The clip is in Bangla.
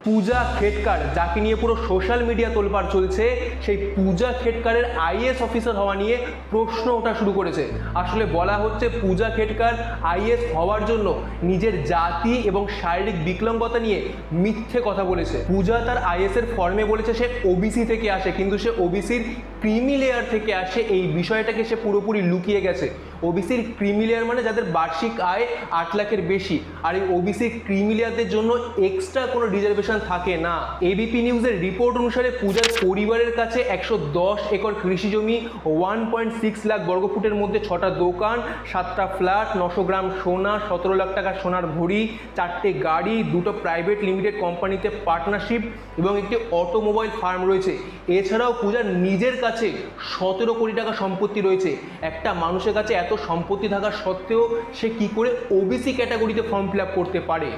পূজা খেটকার, যাকে নিয়ে পুরো সোশ্যাল মিডিয়া তোলপাড় চলছে, সেই পূজা খেটকারের আইএএস অফিসার হওয়া নিয়ে প্রশ্ন ওঠা শুরু করেছে। আসলে বলা হচ্ছে পূজা খেটকার আইএএস হওয়ার জন্য নিজের জাতি এবং শারীরিক বিকলাঙ্গতা নিয়ে মিথ্যে কথা বলেছে। পূজা তার আইএএস এর ফর্মে বলেছে সে ওবিসি থেকে আসে, কিন্তু সে ওবিসির ক্রিমি লেয়ার থেকে আসে। এই বিষয়টাকে সে পুরোপুরি লুকিয়ে গেছে। ওবিসির ক্রিমি লেয়ার মানে যাদের বার্ষিক আয় 8 লাখের বেশি, আর এই ওবিসি ক্রিমি লেয়ারদের জন্য এক্সট্রা কোনো রিজার্ভেশন থাকে না। এবিপি নিউজের রিপোর্ট অনুসারে পূজার পরিবারের কাছে 110 একর কৃষি জমি, 1.6 লাখ বর্গফুটের মধ্যে 6টা দোকান, 7টা ফ্ল্যাট, 900 গ্রাম সোনা, 17 লাখ টাকার সোনার ঘড়ি, 4টে গাড়ি, 2টো প্রাইভেট লিমিটেড কোম্পানিতে পার্টনারশিপ এবং একটি অটোমোবাইল ফার্ম রয়েছে। এছাড়াও পূজার নিজের কাছে 17 কোটি টাকা সম্পত্তি রয়েছে। একটা মানুষের কাছে এত সম্পত্তি থাকা সত্ত্বেও সে কি করে ওবিসি ক্যাটাগরিতে ফর্ম ফিল আপ করতে পারে?